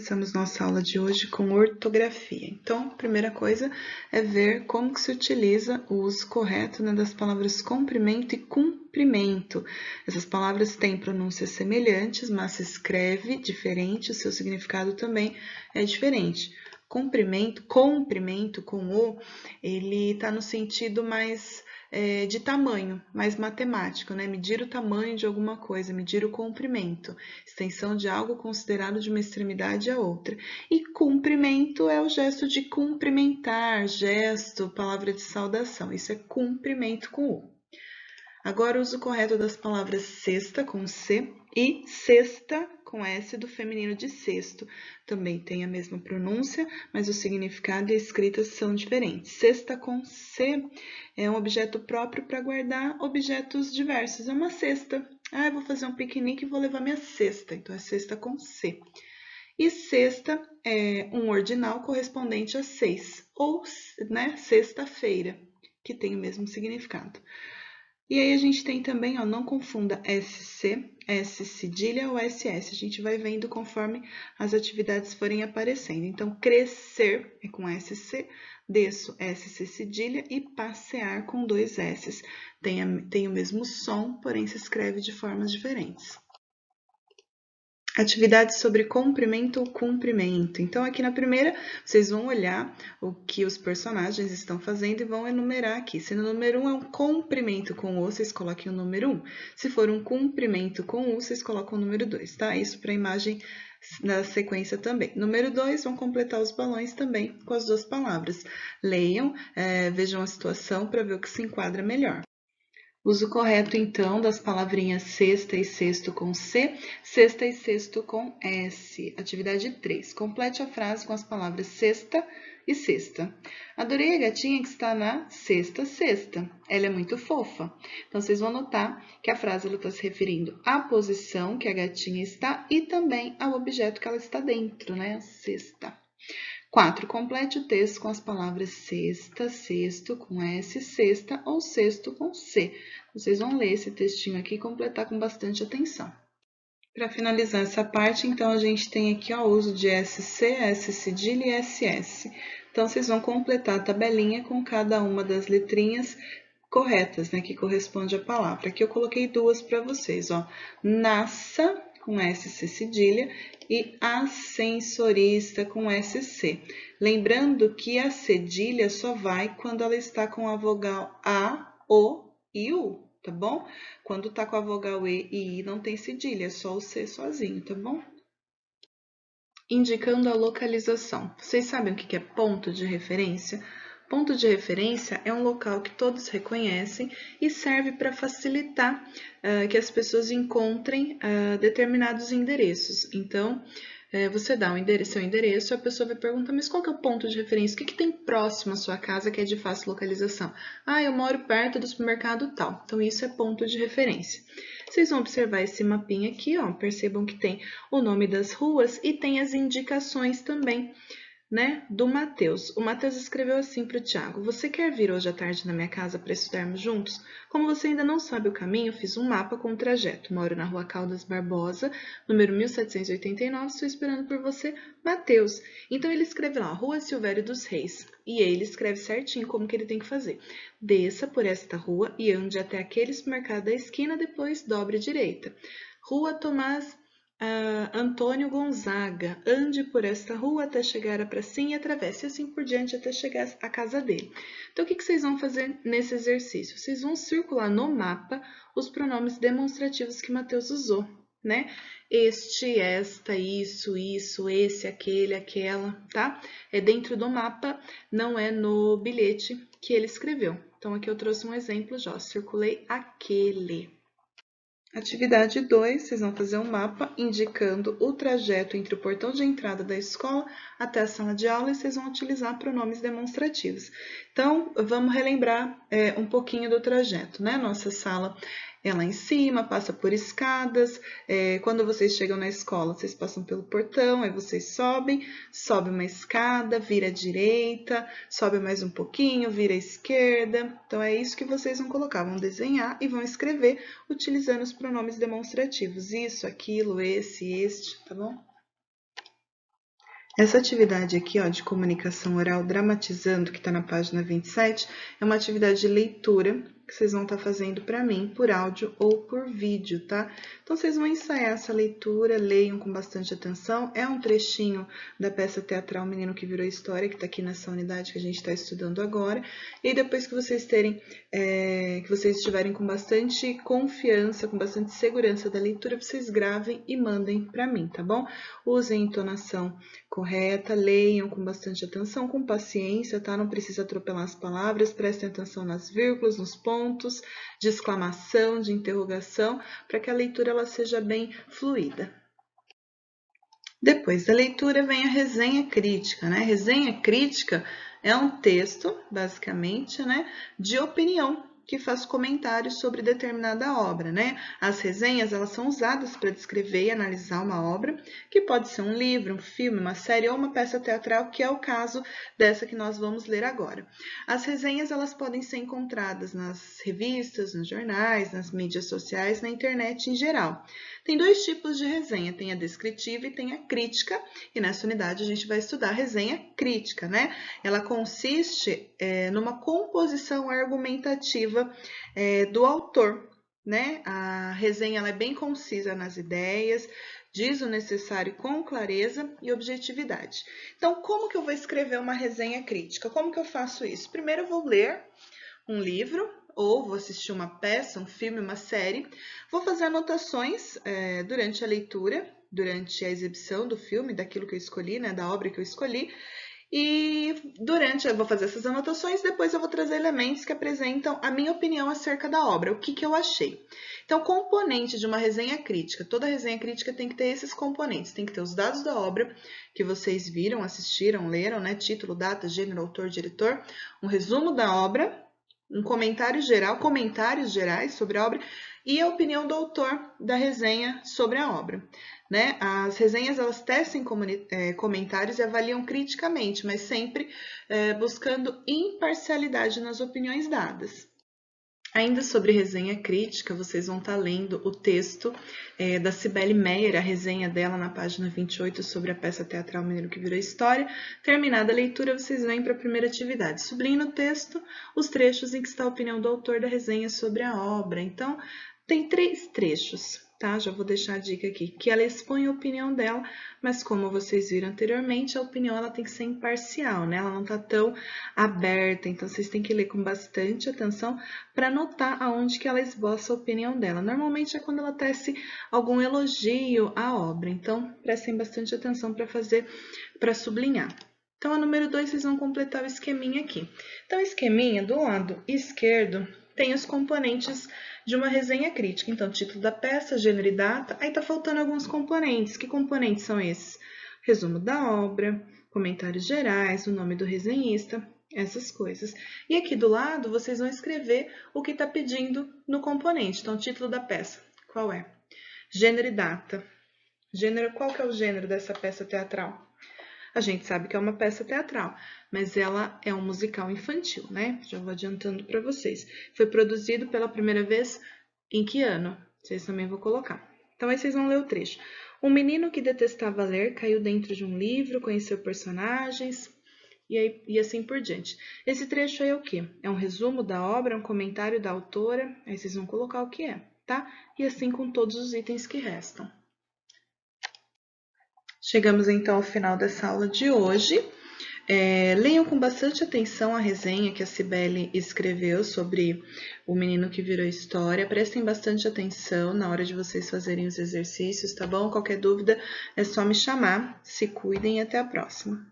começamos nossa aula de hoje com ortografia. Então, a primeira coisa é ver como que se utiliza o uso correto, né, das palavras comprimento e cumprimento. Essas palavras têm pronúncias semelhantes, mas se escreve diferente, o seu significado também é diferente. Comprimento com o, ele está no sentido mais de tamanho, mais matemático, né? Medir o tamanho de alguma coisa, medir o comprimento, extensão de algo considerado de uma extremidade a outra. E cumprimento é o gesto de cumprimentar, gesto, palavra de saudação. Isso é cumprimento com U. Agora, o uso correto das palavras cesta, com C, e cesta, com S, do feminino de cesto. Também tem a mesma pronúncia, mas o significado e a escrita são diferentes. Cesta, com C, é um objeto próprio para guardar objetos diversos. É uma cesta. Ah, eu vou fazer um piquenique e vou levar minha cesta. Então, é cesta com C. E sexta é um ordinal correspondente a 6, ou, né, sexta-feira, que tem o mesmo significado. E aí a gente tem também, ó, não confunda SC, S cedilha ou SS. A gente vai vendo conforme as atividades forem aparecendo. Então, crescer é com SC, desço, SC cedilha e passear com 2 S's. Tem o mesmo som, porém se escreve de formas diferentes. Atividades sobre comprimento ou cumprimento. Então, aqui na primeira, vocês vão olhar o que os personagens estão fazendo e vão enumerar aqui. Se no número 1 é um comprimento com O, vocês coloquem o número 1. Se for um cumprimento com U, vocês colocam o número 2, tá? Isso para a imagem na sequência também. Número 2, vão completar os balões também com as duas palavras. Leiam, vejam a situação para ver o que se enquadra melhor. Uso correto, então, das palavrinhas sexta e sexto com C, sexta e sexto com S. Atividade 3. Complete a frase com as palavras sexta e sexta. Adorei a gatinha que está na sexta cesta. Ela é muito fofa. Então, vocês vão notar que a frase está se referindo à posição que a gatinha está e também ao objeto que ela está dentro, né? A cesta. 4. Complete o texto com as palavras sexta, sexto com S, sexta ou sexto com C. Vocês vão ler esse textinho aqui e completar com bastante atenção. Para finalizar essa parte, então, a gente tem aqui o uso de SC, S cedilha e SS. Então, vocês vão completar a tabelinha com cada uma das letrinhas corretas, né, que corresponde à palavra. Aqui eu coloquei duas para vocês, ó. Nasça, com SC cedilha, e ascensorista com SC. Lembrando que a cedilha só vai quando ela está com a vogal A, O e U, tá bom? Quando tá com a vogal E e I não tem cedilha, é só o C sozinho, tá bom? Indicando a localização. Vocês sabem o que é ponto de referência? Ponto de referência é um local que todos reconhecem e serve para facilitar que as pessoas encontrem determinados endereços. Então, você dá seu endereço, a pessoa vai perguntar, mas qual que é o ponto de referência? O que tem próximo à sua casa que é de fácil localização? Ah, eu moro perto do supermercado tal. Então, isso é ponto de referência. Vocês vão observar esse mapinha aqui, ó, percebam que tem o nome das ruas e tem as indicações também, né, do Matheus. O Matheus escreveu assim para o Tiago: você quer vir hoje à tarde na minha casa para estudarmos juntos? Como você ainda não sabe o caminho, fiz um mapa com o trajeto. Moro na rua Caldas Barbosa, número 1789, estou esperando por você, Matheus. Então ele escreve lá, Rua Silvério dos Reis, e ele escreve certinho como que ele tem que fazer. Desça por esta rua e ande até aquele supermercado da esquina, depois dobre à direita. Rua Tomás Antônio Gonzaga, ande por esta rua até chegar à pracinha e atravesse, assim por diante até chegar à casa dele. Então, o que vocês vão fazer nesse exercício? Vocês vão circular no mapa os pronomes demonstrativos que Matheus usou, né? Este, esta, isso, esse, aquele, aquela, tá? É dentro do mapa, não é no bilhete que ele escreveu. Então, aqui eu trouxe um exemplo já, circulei aquele. Atividade 2, vocês vão fazer um mapa indicando o trajeto entre o portão de entrada da escola até a sala de aula e vocês vão utilizar pronomes demonstrativos. Então, vamos relembrar um pouquinho do trajeto, né? Nossa sala é lá em cima, passa por escadas. Quando vocês chegam na escola, vocês passam pelo portão, aí vocês sobe uma escada, vira à direita, sobe mais um pouquinho, vira à esquerda. Então, é isso que vocês vão colocar, vão desenhar e vão escrever utilizando os pronomes demonstrativos. Isso, aquilo, esse, este, tá bom? Essa atividade aqui, ó, de comunicação oral dramatizando, que está na página 27, é uma atividade de leitura que vocês vão estar fazendo para mim por áudio ou por vídeo, tá? Então, vocês vão ensaiar essa leitura, leiam com bastante atenção. É um trechinho da peça teatral Menino que Virou História, que está aqui nessa unidade que a gente está estudando agora. E depois que vocês estiverem com bastante confiança, com bastante segurança da leitura, vocês gravem e mandem para mim, tá bom? Usem entonação correta, leiam com bastante atenção, com paciência, tá? Não precisa atropelar as palavras, prestem atenção nas vírgulas, nos pontos de exclamação, de interrogação, para que a leitura ela seja bem fluida. Depois da leitura vem a resenha crítica, né? Resenha crítica é um texto, basicamente, né, de opinião, que faz comentários sobre determinada obra, né? As resenhas, elas são usadas para descrever e analisar uma obra, que pode ser um livro, um filme, uma série ou uma peça teatral, que é o caso dessa que nós vamos ler agora. As resenhas, elas podem ser encontradas nas revistas, nos jornais, nas mídias sociais, na internet em geral. Tem dois tipos de resenha, tem a descritiva e tem a crítica, e nessa unidade a gente vai estudar a resenha crítica, né? Ela consiste numa composição argumentativa do autor, né? A resenha ela é bem concisa nas ideias, diz o necessário com clareza e objetividade. Então, como que eu vou escrever uma resenha crítica? Como que eu faço isso? Primeiro eu vou ler um livro, ou vou assistir uma peça, um filme, uma série, vou fazer anotações durante a leitura, durante a exibição do filme, daquilo que eu escolhi, né, da obra que eu escolhi, e eu vou fazer essas anotações, depois eu vou trazer elementos que apresentam a minha opinião acerca da obra, o que eu achei. Então, componente de uma resenha crítica, toda resenha crítica tem que ter esses componentes, tem que ter os dados da obra, que vocês viram, assistiram, leram, né, título, data, gênero, autor, diretor, um resumo da obra, um comentário geral, comentários gerais sobre a obra e a opinião do autor da resenha sobre a obra, né? As resenhas, elas tecem comentários e avaliam criticamente, mas sempre buscando imparcialidade nas opiniões dadas. Ainda sobre resenha crítica, vocês vão estar lendo o texto da Cibele Meyer, a resenha dela na página 28 sobre a peça teatral Menino que Virou História. Terminada a leitura, vocês vêm para a primeira atividade. Sublinhem no texto os trechos em que está a opinião do autor da resenha sobre a obra. Então, tem 3 trechos, tá? Já vou deixar a dica aqui, que ela expõe a opinião dela, mas como vocês viram anteriormente, a opinião ela tem que ser imparcial, né? Ela não está tão aberta, então vocês têm que ler com bastante atenção para notar aonde que ela esboça a opinião dela. Normalmente é quando ela tece algum elogio à obra, então prestem bastante atenção para sublinhar. Então, a número 2, vocês vão completar o esqueminha aqui. Então, o esqueminha, do lado esquerdo, tem os componentes de uma resenha crítica. Então, título da peça, gênero e data. Aí tá faltando alguns componentes. Que componentes são esses? Resumo da obra, comentários gerais, o nome do resenhista, essas coisas. E aqui do lado, vocês vão escrever o que está pedindo no componente. Então, título da peça, qual é? Gênero e data. Gênero, qual que é o gênero dessa peça teatral? A gente sabe que é uma peça teatral, mas ela é um musical infantil, né? Já vou adiantando para vocês. Foi produzido pela primeira vez em que ano? Vocês também vão colocar. Então, aí vocês vão ler o trecho. Um menino que detestava ler caiu dentro de um livro, conheceu personagens e assim por diante. Esse trecho aí é o quê? É um resumo da obra, um comentário da autora, aí vocês vão colocar o que é, tá? E assim com todos os itens que restam. Chegamos então ao final dessa aula de hoje. Leiam com bastante atenção a resenha que a Cibele escreveu sobre o menino que virou história. Prestem bastante atenção na hora de vocês fazerem os exercícios, tá bom? Qualquer dúvida é só me chamar. Se cuidem e até a próxima.